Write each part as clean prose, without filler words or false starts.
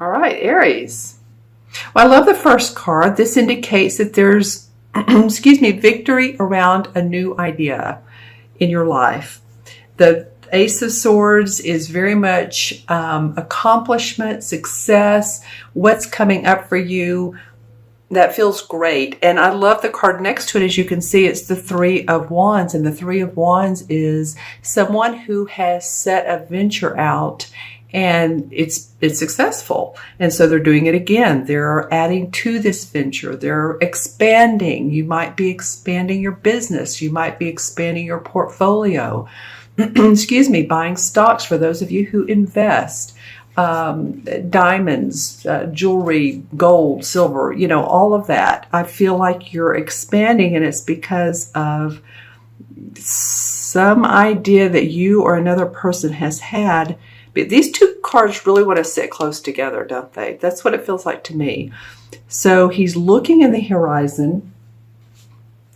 All right, Aries. Well, I love the first card. This indicates that there's, excuse me, victory around a new idea in your life. The Ace of Swords is very much accomplishment, success, what's coming up for you. That feels great. And I love the card next to it. As you can see, it's the Three of Wands. And the Three of Wands is someone who has set a venture out and it's successful. And so they're doing it again. They're adding to this venture. They're expanding. You might be expanding your business. You might be expanding your portfolio. Excuse me, buying stocks for those of you who invest. Diamonds, jewelry, gold, silver, all of that. I feel like you're expanding, and it's because of some idea that you or another person has had. But these two cards really want to sit close together, don't they? That's what it feels like to me. So he's looking in the horizon.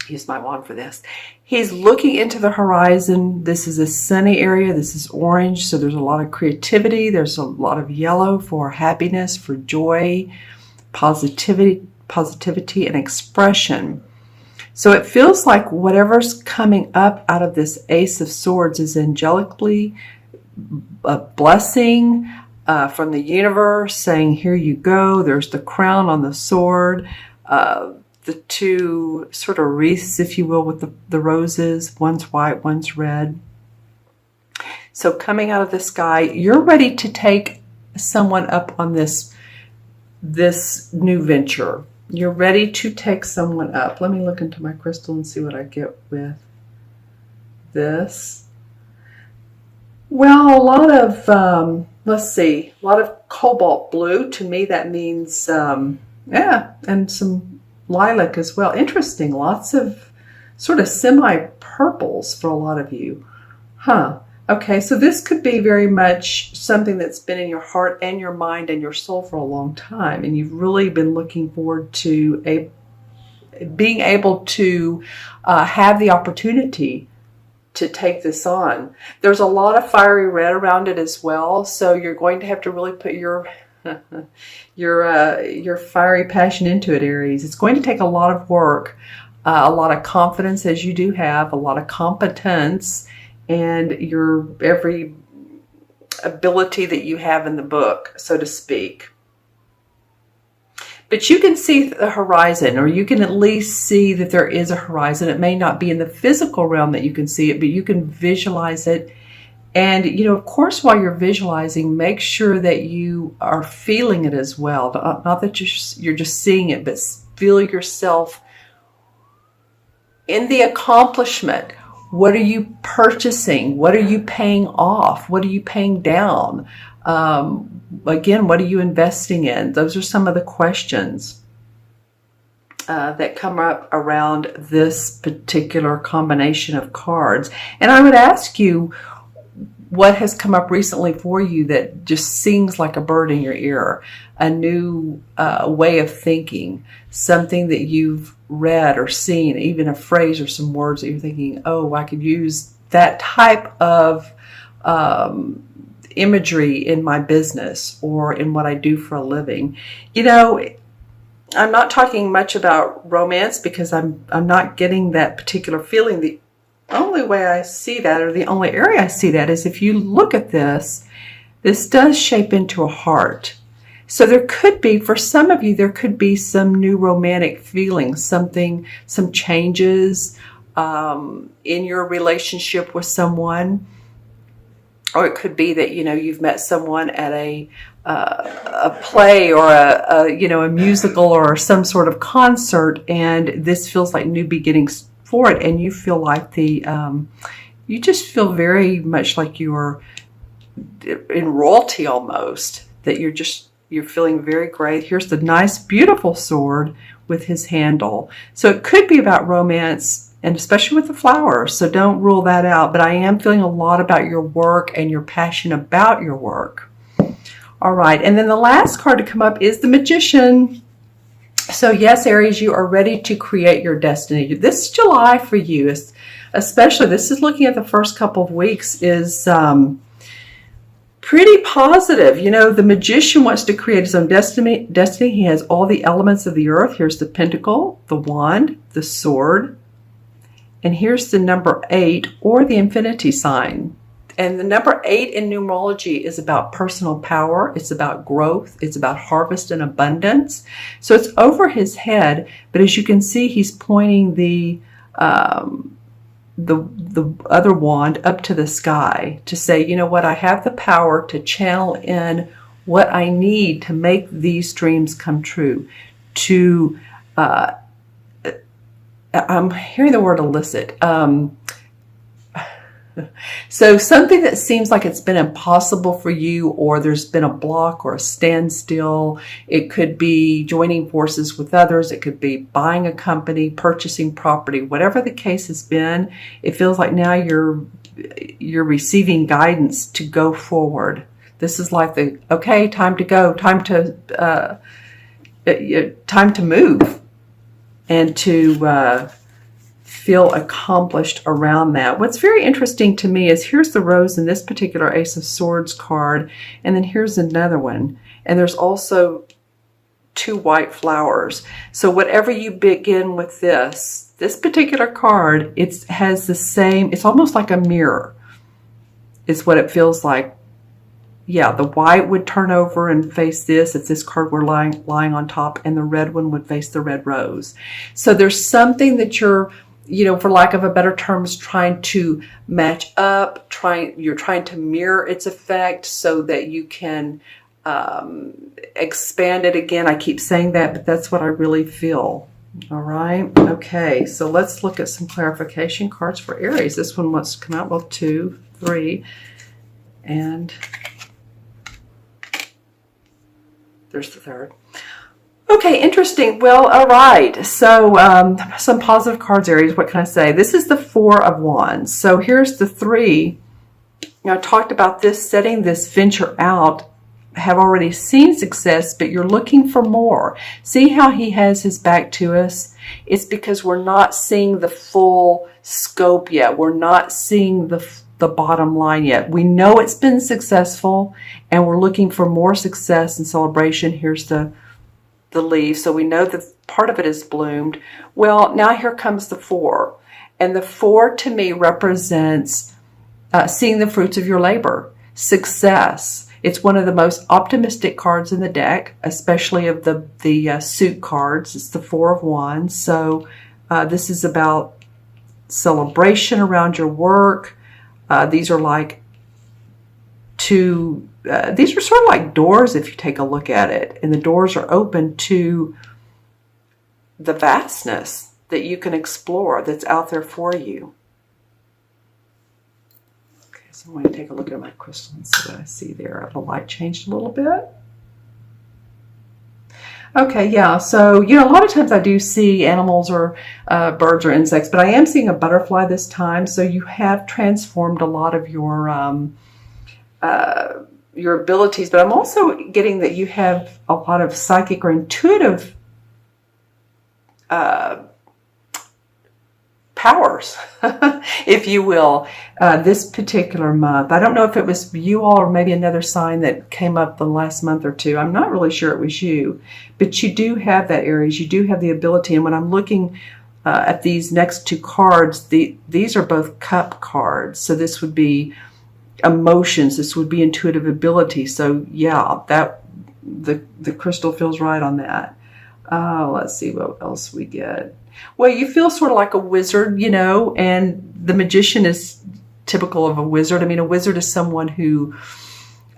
Use my wand for this. He's looking into the horizon. This is a sunny area. This is orange, so there's a lot of creativity. There's a lot of yellow for happiness, for joy, positivity, and expression. So it feels like whatever's coming up out of this Ace of Swords is angelically a blessing from the universe saying, here you go. There's the crown on the sword. The two sort of wreaths, if you will, with the roses. One's white, one's red. So coming out of the sky, you're ready to take someone up on this new venture. You're ready to take someone up. Let me look into my crystal and see what I get with this. Well, a lot of, let's see, a lot of cobalt blue. To me, that means, yeah, and some lilac as well. Interesting. Lots of sort of semi-purples for a lot of you. Huh. Okay, so this could be very much something that's been in your heart and your mind and your soul for a long time. And you've really been looking forward to being able to have the opportunity to take this on. There's a lot of fiery red around it as well. So you're going to have to really put your fiery passion into it, Aries. It's going to take a lot of work, a lot of confidence, as you do have, a lot of competence, and your every ability that you have in the book, so to speak. But you can see the horizon, or you can at least see that there is a horizon. It may not be in the physical realm that you can see it, but you can visualize it. And, of course, while you're visualizing, make sure that you are feeling it as well. Not that you're just seeing it, but feel yourself in the accomplishment. What are you purchasing? What are you paying off? What are you paying down? Again, what are you investing in? Those are some of the questions that come up around this particular combination of cards. And I would ask you, what has come up recently for you that just sings like a bird in your ear? A new way of thinking, something that you've read or seen, even a phrase or some words that you're thinking, oh, I could use that type of imagery in my business or in what I do for a living. I'm not talking much about romance because I'm not getting that particular feeling. The only way I see that, or the only area I see that, is if you look at this does shape into a heart. So there could be, for some of you, there could be some new romantic feelings, some changes in your relationship with someone. Or it could be that, you've met someone at a play or a musical or some sort of concert, and this feels like new beginnings for it, and you feel like you just feel very much like you're in royalty almost, that you're feeling very great. Here's the nice, beautiful sword with his handle. So it could be about romance, and especially with the flowers, so don't rule that out. But I am feeling a lot about your work and your passion about your work. All right, and then the last card to come up is the Magician. So yes, Aries, you are ready to create your destiny. This July for you, especially, this is looking at the first couple of weeks, is pretty positive. You know, the magician wants to create his own destiny. He has all the elements of the earth. Here's the pentacle, the wand, the sword, and here's the number 8 or the infinity sign. And the number 8 in numerology is about personal power. It's about growth. It's about harvest and abundance. So it's over his head, but as you can see, he's pointing the other wand up to the sky to say, you know what, I have the power to channel in what I need to make these dreams come true. To I'm hearing the word elicit. So something that seems like it's been impossible for you, or there's been a block or a standstill. It could be joining forces with others. It could be buying a company, purchasing property, whatever the case has been. It feels like now you're receiving guidance to go forward. This is like the, okay, time to go, time to move, and to feel accomplished around that. What's very interesting to me is here's the rose in this particular Ace of Swords card, and then here's another one, and there's also 2 white flowers. So whatever you begin with this particular card, it has the same, it's almost like a mirror is what it feels like. Yeah, the white would turn over and face this if this card were lying on top, and the red one would face the red rose. So there's something that you're, you know, for lack of a better terms, trying to match up, you're trying to mirror its effect so that you can expand it again. I keep saying that, but that's what I really feel. All right. Okay. So let's look at some clarification cards for Aries. This one wants to come out. Well, 2, 3, and there's the third. Okay, interesting. Well, all right. So some positive cards, Aries. What can I say? This is the 4 of Wands. So here's the 3. Now, I talked about this, setting this venture out, have already seen success, but you're looking for more. See how he has his back to us? It's because we're not seeing the full scope yet. We're not seeing the bottom line yet. We know it's been successful, and we're looking for more success and celebration. Here's the leaf, so we know that part of it is bloomed. Well, now here comes the 4, and the 4 to me represents seeing the fruits of your labor, success. It's one of the most optimistic cards in the deck, especially of the suit cards. It's the 4 of Wands. So this is about celebration around your work. These are like these are sort of like doors if you take a look at it, and the doors are open to the vastness that you can explore that's out there for you. Okay, so I'm going to take a look at my crystal and see what I see there. The light changed a little bit. Okay, yeah, so, you know, a lot of times I do see animals or birds or insects, but I am seeing a butterfly this time, so you have transformed a lot of your abilities, but I'm also getting that you have a lot of psychic or intuitive powers, if you will, this particular month. I don't know if it was you all or maybe another sign that came up the last month or two. I'm not really sure it was you, but you do have that, Aries. You do have the ability, and when I'm looking at these next 2 cards, these are both cup cards, so this would be emotions, this would be intuitive ability. So yeah, that the crystal feels right on that. Let's see what else we get. Well, you feel sort of like a wizard, you know, and the magician is typical of a wizard. I mean, a wizard is someone who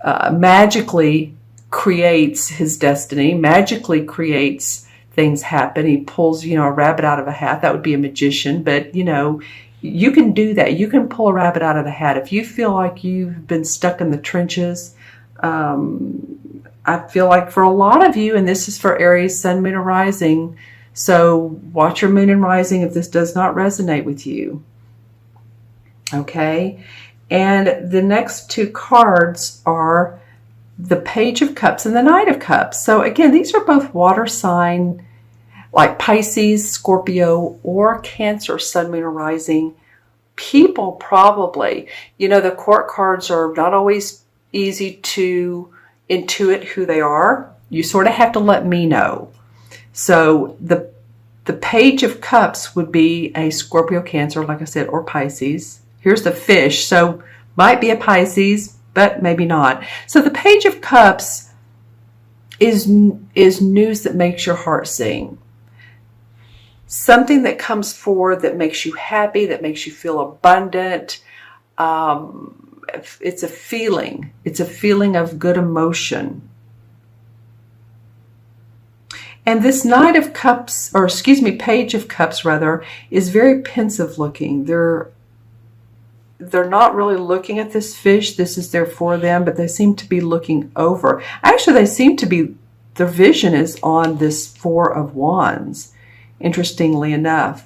magically creates his destiny, magically creates things happen. He pulls, you know, a rabbit out of a hat. That would be a magician, but you know, you can do that. You can pull a rabbit out of the hat. If you feel like you've been stuck in the trenches, I feel like for a lot of you, and this is for Aries, Sun, Moon, and Rising, so watch your Moon and Rising if this does not resonate with you. Okay? And the next 2 cards are the Page of Cups and the Knight of Cups. So again, these are both water sign, like Pisces, Scorpio, or Cancer, Sun, Moon, or Rising people probably. You know, the court cards are not always easy to intuit who they are. You sort of have to let me know. So the Page of Cups would be a Scorpio, Cancer, like I said, or Pisces. Here's the Fish, so might be a Pisces, but maybe not. So the Page of Cups is news that makes your heart sing. Something that comes forward that makes you happy, that makes you feel abundant. It's a feeling. It's a feeling of good emotion. And this Knight of Cups, or excuse me, Page of Cups rather, is very pensive looking. They're not really looking at this fish. This is there for them, but they seem to be looking over. Actually, they seem to be, their vision is on this Four of Wands, interestingly enough.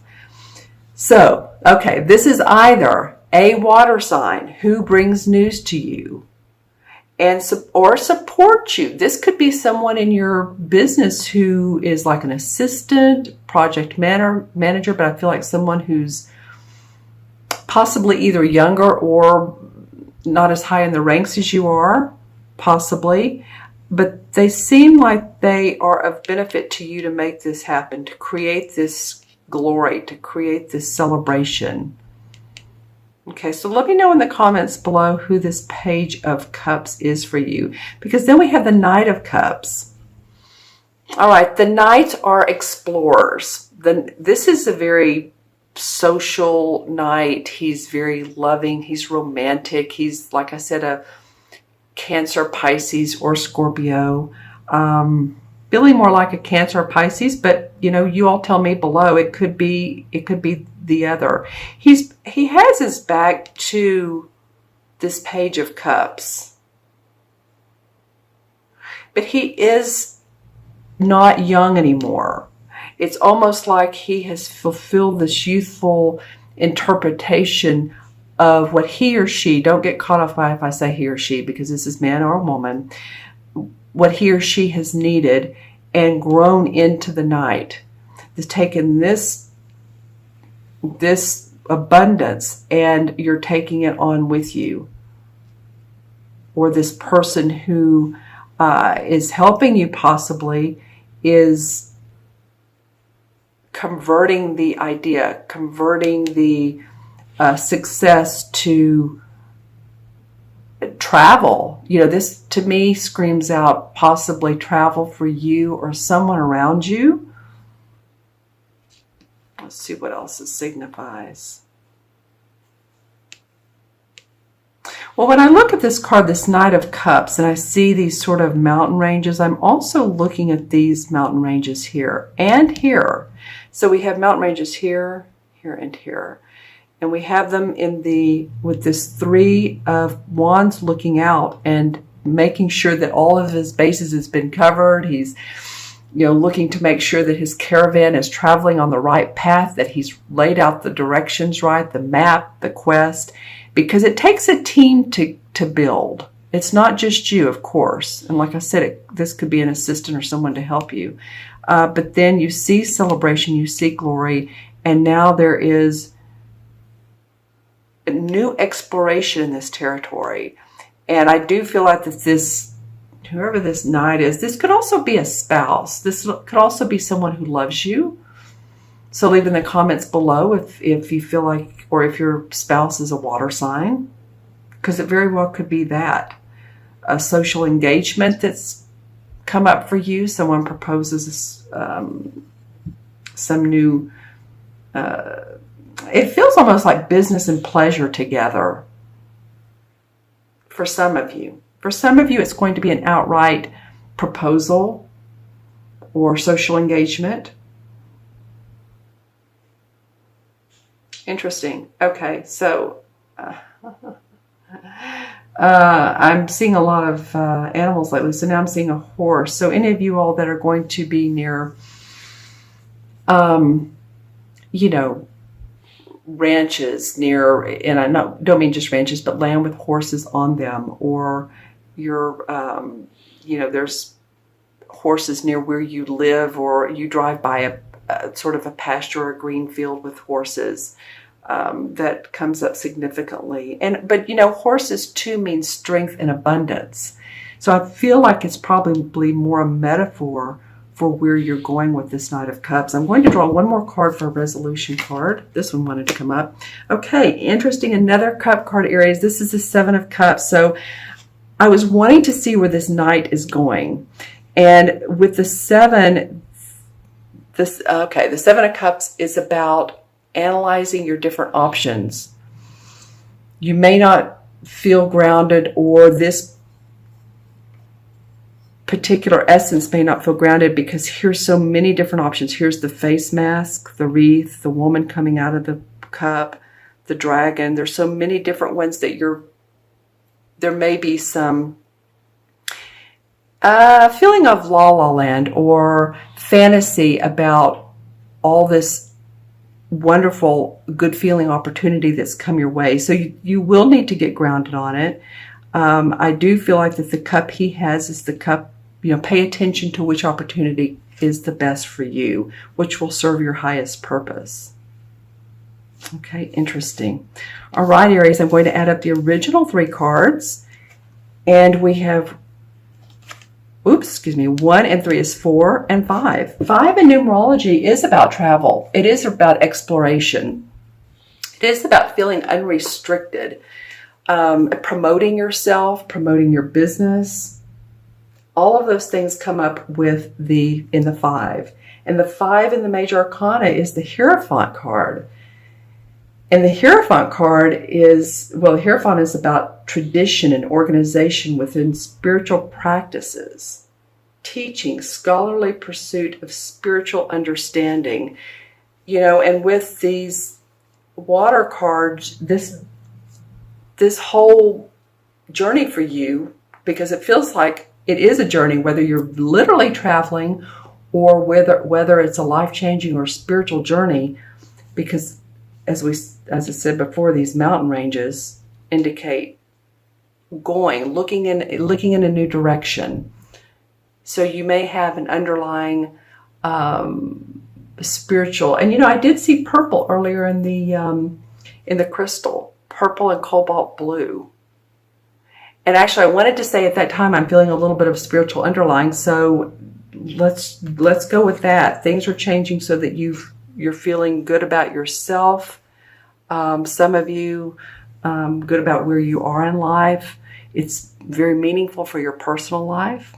So, okay, this is either a water sign who brings news to you or support you. This could be someone in your business who is like an assistant, project manager, but I feel like someone who's possibly either younger or not as high in the ranks as you are, possibly. But they seem like they are of benefit to you to make this happen, to create this glory, to create this celebration. Okay, so let me know in the comments below who this Page of Cups is for you, because then we have the Knight of Cups. All right, the Knights are explorers. This is a very social knight. He's very loving. He's romantic. He's, like I said, a Cancer, Pisces, or Scorpio. Feeling more like a Cancer or Pisces, but you all tell me below. It could be the other. He has his back to this Page of Cups, but he is not young anymore. It's almost like he has fulfilled this youthful interpretation of what he or she, don't get caught off by if I say he or she, because this is man or woman, what he or she has needed and grown into the night. Has taken this abundance and you're taking it on with you. Or this person who is helping you possibly is converting the idea, converting the success to travel. This to me screams out possibly travel for you or someone around you. Let's see what else it signifies. Well, when I look at this card, this Knight of Cups, and I see these sort of mountain ranges, I'm also looking at these mountain ranges here and here. So we have mountain ranges here, here, and here. And we have them with this Three of Wands looking out and making sure that all of his bases has been covered. He's, looking to make sure that his caravan is traveling on the right path, that he's laid out the directions right, the map, the quest, because it takes a team to build. It's not just you, of course. And like I said, this could be an assistant or someone to help you. But then you see celebration, you see glory, and now there is a new exploration in this territory. And I do feel like that whoever this knight is, this could also be a spouse. This could also be someone who loves you. So leave in the comments below if you feel like, or if your spouse is a water sign, because it very well could be that. A social engagement that's come up for you. Someone proposes some new, it feels almost like business and pleasure together for some of you. For some of you, it's going to be an outright proposal or social engagement. Interesting. Okay, so I'm seeing a lot of animals lately. So now I'm seeing a horse. So any of you all that are going to be near, ranches near, and I don't mean just ranches, but land with horses on them, or there's horses near where you live, or you drive by a sort of a pasture or a green field with horses. that comes up significantly. But horses too mean strength and abundance. So I feel like it's probably more a metaphor for where you're going with this Knight of Cups. I'm going to draw one more card for a resolution card. This one wanted to come up. Okay, interesting. Another cup card, Aries. This is the Seven of Cups. So I was wanting to see where this Knight is going. And with the Seven, the Seven of Cups is about analyzing your different options. You may not feel grounded, or this particular essence may not feel grounded, because here's so many different options. Here's the face mask, the wreath, the woman coming out of the cup, the dragon. There's so many different ones that there may be some feeling of la la land or fantasy about all this wonderful, good feeling opportunity that's come your way. So you will need to get grounded on it. I do feel like that the cup he has is the cup, pay attention to which opportunity is the best for you, which will serve your highest purpose. Okay, interesting. All right, Aries, I'm going to add up the original 3 cards. And we have, 1 and 3 is 4 and 5. 5 in numerology is about travel. It is about exploration. It is about feeling unrestricted, promoting yourself, promoting your business. All of those things come up in the 5. And the 5 in the major arcana is the Hierophant card. And the Hierophant card the Hierophant is about tradition and organization within spiritual practices, teaching, scholarly pursuit of spiritual understanding. And with these water cards, this whole journey for you, because it feels like it is a journey, whether you're literally traveling or whether it's a life-changing or spiritual journey, because as I said before, these mountain ranges indicate looking in a new direction. So you may have an underlying spiritual, and I did see purple earlier in the crystal, purple and cobalt blue. And actually, I wanted to say at that time I'm feeling a little bit of spiritual underlying. So let's go with that. Things are changing so that you're feeling good about yourself. Some of you good about where you are in life. It's very meaningful for your personal life.